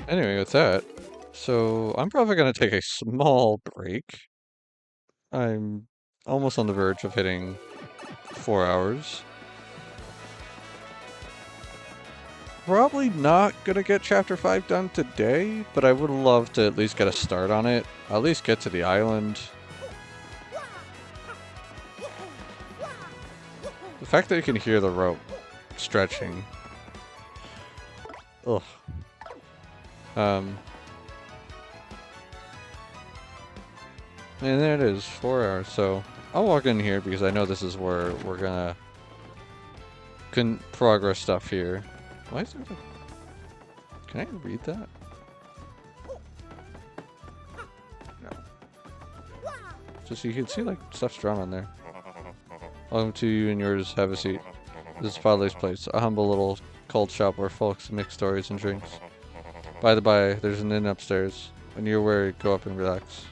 Anyway, with that, so I'm probably going to take a small break. I'm almost on the verge of hitting 4 hours. Probably not going to get Chapter 5 done today, but I would love to at least get a start on it. At least get to the island. The fact that you can hear the rope stretching. Ugh. And there it is, 4 hours. So I'll walk in here because I know this is where we're gonna progress stuff here. Why is there like... Can I read that? No. Just so you can see like stuff's drawn on there. Welcome to you and yours, have a seat. This is Father's Place, a humble little cold shop where folks mix stories and drinks. By the by, there's an inn upstairs. When you're weary, go up and relax.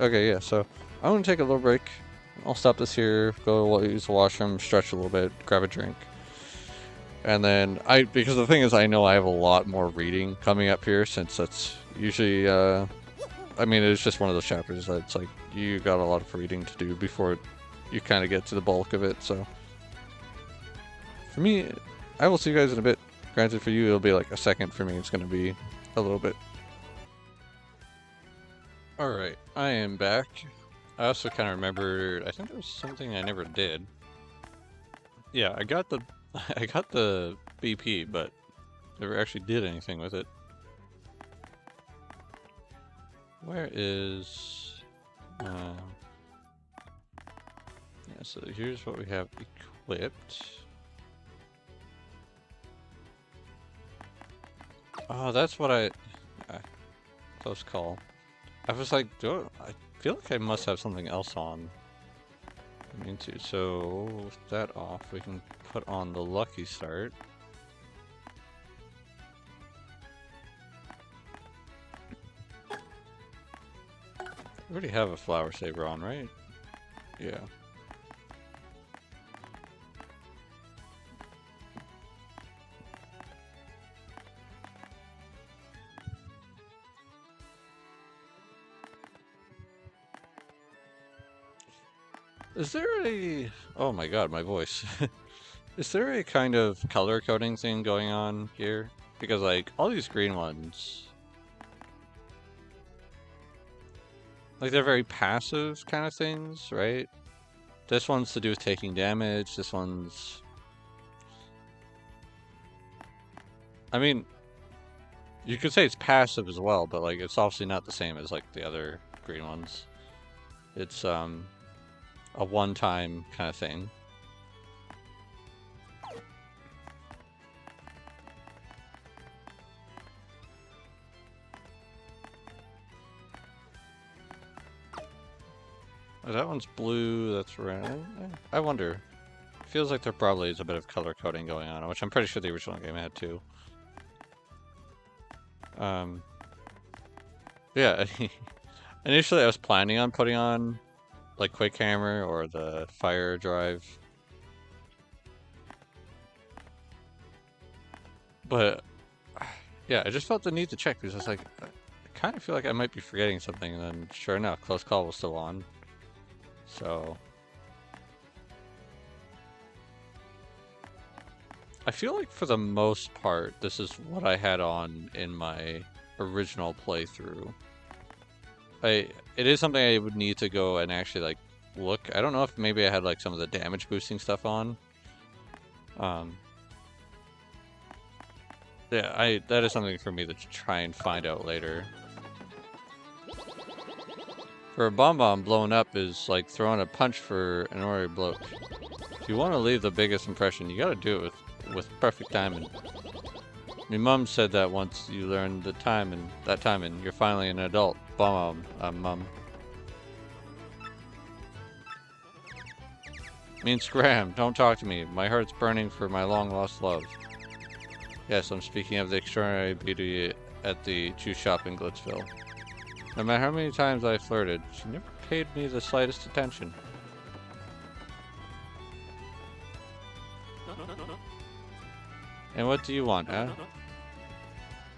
Okay, yeah, so I'm gonna take a little break. I'll stop this here, go use the washroom, stretch a little bit, grab a drink. And then, because the thing is, I know I have a lot more reading coming up here, since that's usually, I mean, it's just one of those chapters that it's like, you got a lot of reading to do before you kind of get to the bulk of it, so. For me, I will see you guys in a bit. Granted, for you, it'll be like a second. For me, it's going to be a little bit. Alright, I am back. I also kind of remembered, I think there was something I never did. Yeah, I got the BP, but never actually did anything with it. Where is... yeah, so here's what we have equipped. Oh, that's what close call. I was like, I feel like I must have something else on. I mean to, so with that off, we can put on the Lucky Start. We already have a Flower Saver on, right? Yeah. Is there a... Oh my god, my voice. Is there a kind of color coding thing going on here? Because, like, all these green ones... Like, they're very passive kind of things, right? This one's to do with taking damage, this one's... I mean, you could say it's passive as well, but, like, it's obviously not the same as, like, the other green ones. It's, a one-time kind of thing. Oh, that one's blue, that's red. I wonder. Feels like there probably is a bit of color coding going on, which I'm pretty sure the original game had too. Yeah, initially I was planning on putting on like Quick Hammer or the Fire Drive. But yeah, I just felt the need to check because I was like, I kind of feel like I might be forgetting something, and then sure enough, Close Call was still on. So I feel like for the most part, this is what I had on in my original playthrough. It is something I would need to go and actually like look. I don't know if maybe I had like some of the damage boosting stuff on. Yeah, that is something for me to try and find out later. For a bomb blown up is like throwing a punch for an ordinary bloke. If you want to leave the biggest impression, you gotta do it with perfect timing. My mom said that once you learn that timing, you're finally an adult. Mom. Mean Scram, don't talk to me. My heart's burning for my long-lost love. Yes, I'm speaking of the extraordinary beauty at the juice shop in Glitzville. No matter how many times I flirted, she never paid me the slightest attention. And what do you want, huh?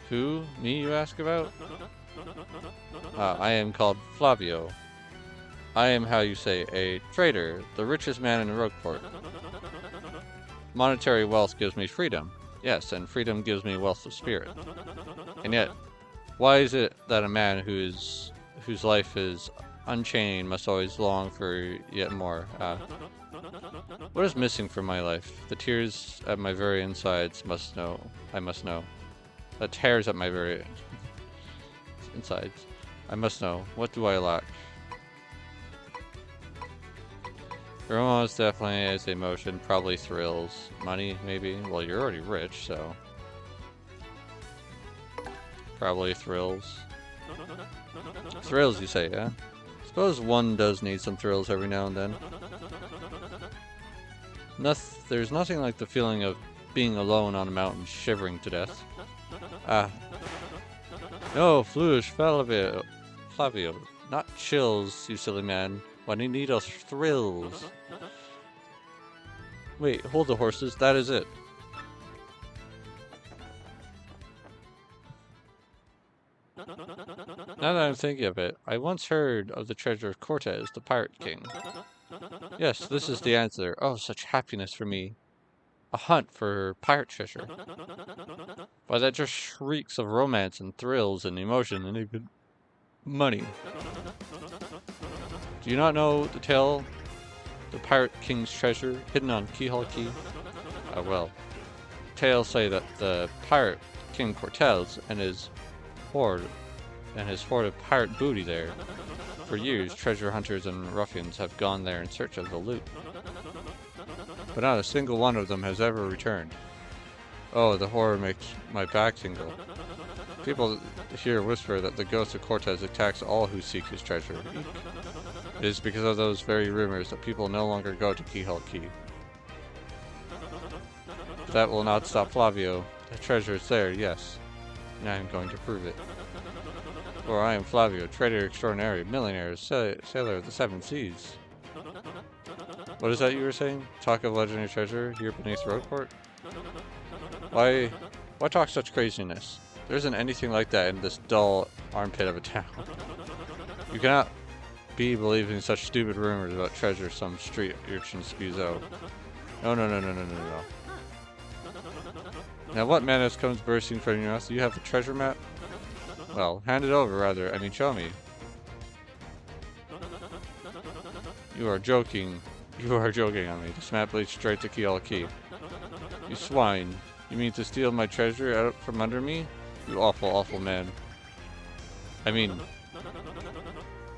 Who? Me, you ask about? I am called Flavio. I am, how you say, a trader, the richest man in Rogueport. Monetary wealth gives me freedom. Yes, and freedom gives me wealth of spirit. And yet, why is it that a man whose life is unchained must always long for yet more? What is missing from my life? The tears at my very insides must know. I must know. The tears at my very insides. I must know. What do I lack? Roma is definitely as emotion, probably thrills. Money, maybe? Well, you're already rich, so... Probably thrills. Thrills, you say, yeah? Suppose one does need some thrills every now and then. There's nothing like the feeling of being alone on a mountain, shivering to death. No, foolish Flavio. Not chills, you silly man. When you need us thrills. Wait, hold the horses, that is it. Now that I'm thinking of it, I once heard of the treasure of Cortez, the Pirate King. Yes, this is the answer. Oh, such happiness for me. A hunt for pirate treasure. Why, that just shrieks of romance and thrills and emotion and even money. Do you not know the tale? The Pirate King's treasure, hidden on Keyhole Key? Well, tales say that the Pirate King Cortez and his hoard of pirate booty there. For years, treasure hunters and ruffians have gone there in search of the loot. But not a single one of them has ever returned. Oh, the horror makes my back tingle. People here whisper that the ghost of Cortez attacks all who seek his treasure. It is because of those very rumors that people no longer go to Keyhole Key. But that will not stop Flavio. The treasure is there, yes. And I am going to prove it. For I am Flavio, trader extraordinary, millionaire, sailor of the seven seas. What is that you were saying? Talk of legendary treasure here beneath Rogueport? Why talk such craziness? There isn't anything like that in this dull armpit of a town. You cannot be believing such stupid rumors about treasure some street urchin spews out. No. Now what madness comes bursting from your mouth? You have the treasure map? Well, hand it over, rather. I mean, show me. You are joking. You are joking on me. This map leads straight to Keyhole Key. You swine. You mean to steal my treasure out from under me? You awful, awful man. I mean,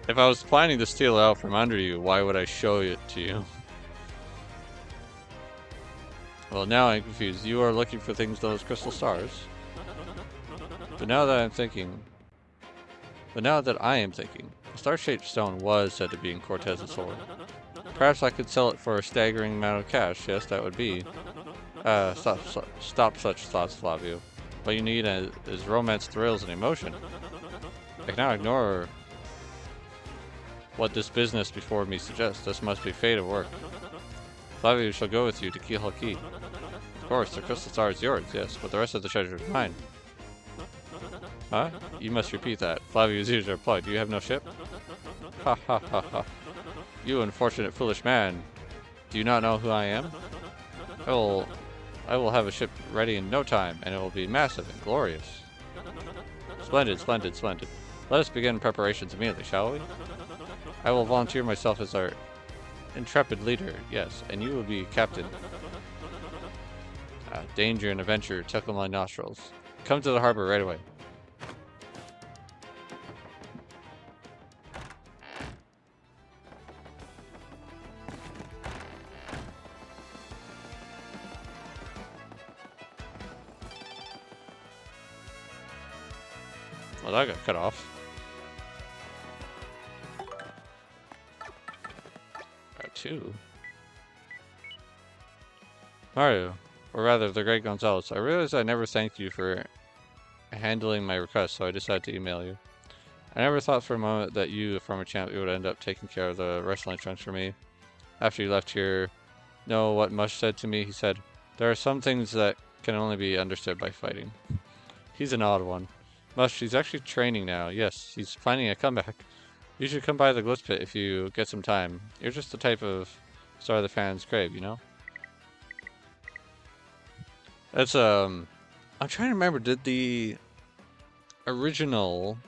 if I was planning to steal it out from under you, why would I show it to you? Well, now I'm confused. You are looking for things those crystal stars? But now that I am thinking, the star-shaped stone was said to be in Cortez's hoard. Perhaps I could sell it for a staggering amount of cash. Yes, that would be. Stop such thoughts, Flavio. What you need is romance, thrills, and emotion. I cannot ignore what this business before me suggests. This must be fate of work. Flavio shall go with you to Keyhole Key. Of course, the crystal star is yours, yes, but the rest of the treasure is mine. Huh? You must repeat that. Flavio's ears are plugged. You have no ship? Ha ha ha ha. You unfortunate foolish man. Do you not know who I am? I will have a ship ready in no time, and it will be massive and glorious. Splendid, splendid, splendid. Let us begin preparations immediately, shall we? I will volunteer myself as our intrepid leader, yes, and you will be captain. Danger and adventure tickle my nostrils. Come to the harbor right away. Well, that got cut off. Got two. Mario, or rather, the Great Gonzalez. I realized I never thanked you for handling my request, so I decided to email you. I never thought for a moment that you, the former champ, would end up taking care of the wrestling trunks for me. After you left here, know what Mush said to me? He said, "There are some things that can only be understood by fighting." He's an odd one. Mush, he's actually training now. Yes, he's planning a comeback. You should come by the Ghost Pit if you get some time. You're just the type of star the fans crave, you know? That's, I'm trying to remember, did the original...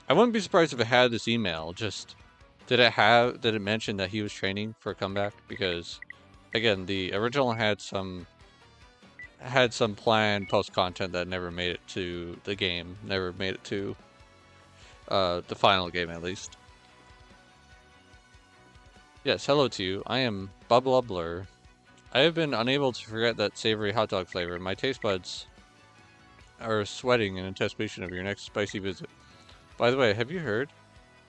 I wouldn't be surprised if it had this email, just... Did it mention that he was training for a comeback? Because, again, the original had some planned post-content that never made it to the game. Never made it to the final game, at least. Yes, hello to you. I am Bubbler. I have been unable to forget that savory hot dog flavor. My taste buds are sweating in anticipation of your next spicy visit. By the way, have you heard?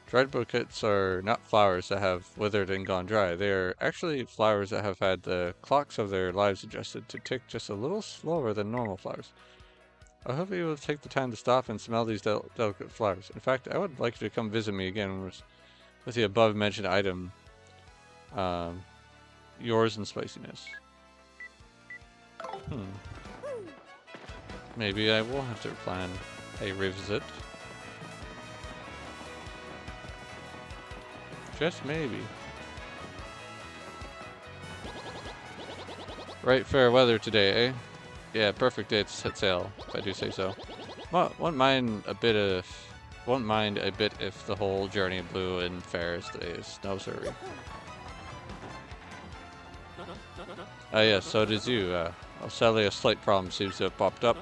Dried bouquets are not flowers that have withered and gone dry. They are actually flowers that have had the clocks of their lives adjusted to tick just a little slower than normal flowers. I hope you will take the time to stop and smell these delicate flowers. In fact, I would like you to come visit me again with the above-mentioned item, yours in spiciness. Maybe I will have to plan a revisit. Just maybe. Right, fair weather today, eh? Yeah, perfect day to set sail, if I do say so. Well, wouldn't mind a bit if the whole journey blew in fair as today's snow survey. Yes, so does you. Sadly, a slight problem seems to have popped up.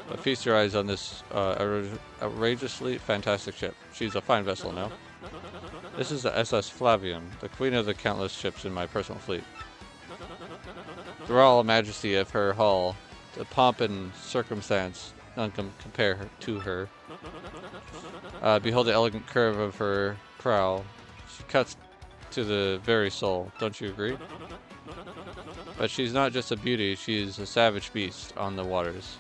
But feast your eyes on this outrageously fantastic ship. She's a fine vessel now. This is the SS Flavium, the queen of the countless ships in my personal fleet. The royal majesty of her hull, the pomp and circumstance, none can compare to her. Behold the elegant curve of her prow. She cuts to the very soul, don't you agree? But she's not just a beauty, she's a savage beast on the waters.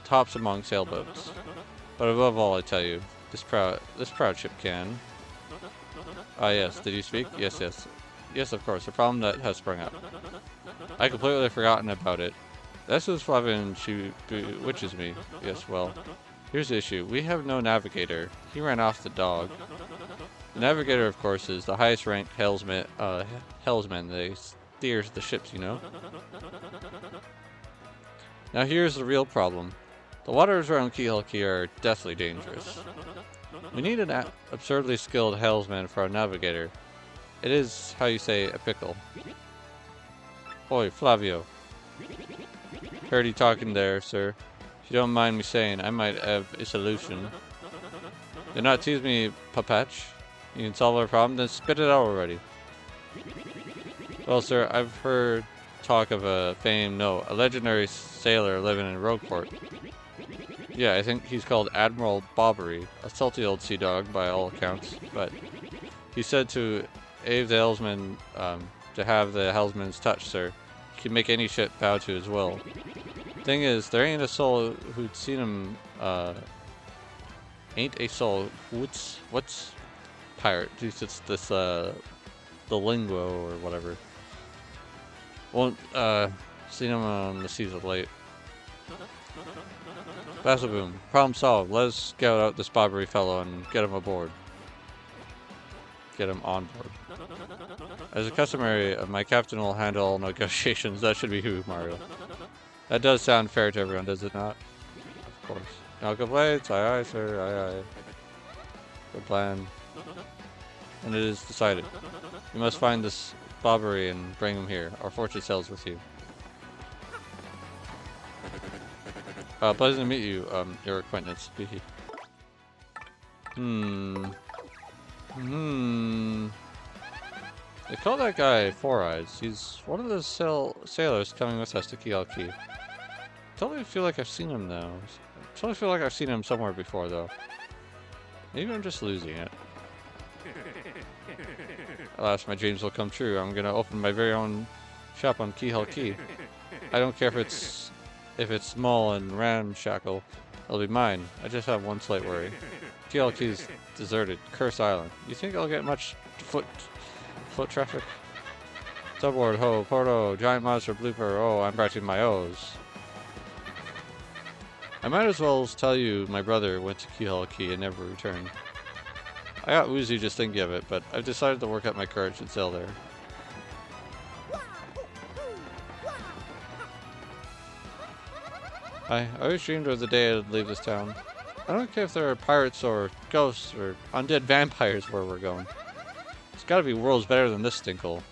Tops among sailboats. But above all, I tell you, this proud ship can... yes, did you speak? Yes. Yes, of course, a problem that has sprung up. I completely forgotten about it. This is Flavian, she bewitches me. Yes, well, here's the issue. We have no navigator. He ran off the dog. The navigator, of course, is the highest ranked helmsman. They steers the ships, you know. Now here's the real problem. The waters around Key are deathly dangerous. We need an absurdly skilled helmsman for our navigator. It is, how you say, a pickle. Oi, Flavio. Heard you talking there, sir. If you don't mind me saying, I might have a solution. Do not tease me, Papatch. You can solve our problem, then spit it out already. Well, sir, I've heard talk of a legendary sailor living in Rogueport. Yeah, I think he's called Admiral Bobbery, a salty old sea dog by all accounts, but he said to Ave the helmsman, to have the helmsman's touch, sir. He can make any ship bow to his will. Thing is, there ain't a soul who'd seen him, what's pirate? It's this, the lingo or whatever. Won't, seen him on the seas of late. Bassavoom, problem solved. Let us scout out this Bobbery fellow and get him aboard. Get him on board. As a customary, my captain will handle all negotiations. That should be who, Mario. That does sound fair to everyone, does it not? Of course. No complaints. Aye, aye, sir. Aye, aye. Good plan. And it is decided. You must find this Bobbery and bring him here. Our fortune sails with you. Pleasant to meet you, your acquaintance. They call that guy Four Eyes. He's one of the sailors coming with us to Key. Totally feel like I've seen him though. Totally feel like I've seen him somewhere before though. Maybe I'm just losing it. Alas, my dreams will come true. I'm gonna open my very own shop on Key. I don't care if it's small and ramshackle, it'll be mine. I just have one slight worry. Key's deserted. Curse Island. You think I'll get much foot traffic? Subboard, ho, porto, giant monster, blooper. Oh, I'm scratching my O's. I might as well tell you my brother went to Keyhole Key and never returned. I got woozy just thinking of it, but I've decided to work up my courage and sail there. I always dreamed of the day I'd leave this town. I don't care if there are pirates or ghosts or undead vampires where we're going. It's gotta be worlds better than this stinkhole.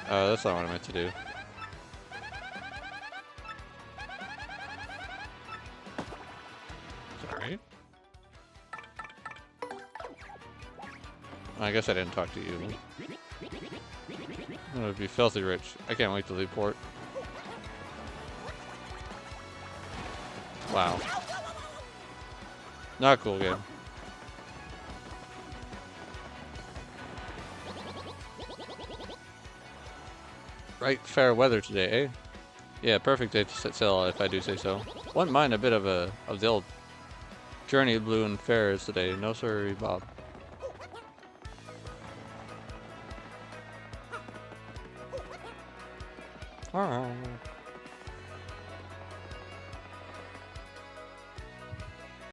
That's not what I meant to do. Sorry. I guess I didn't talk to you. I'm gonna be filthy rich. I can't wait to leave port. Wow. Not cool game. Right, fair weather today, eh? Yeah, perfect day to set sail if I do say so. Wouldn't mind a bit of the old journey blue and fair as today. No sorry, Bob.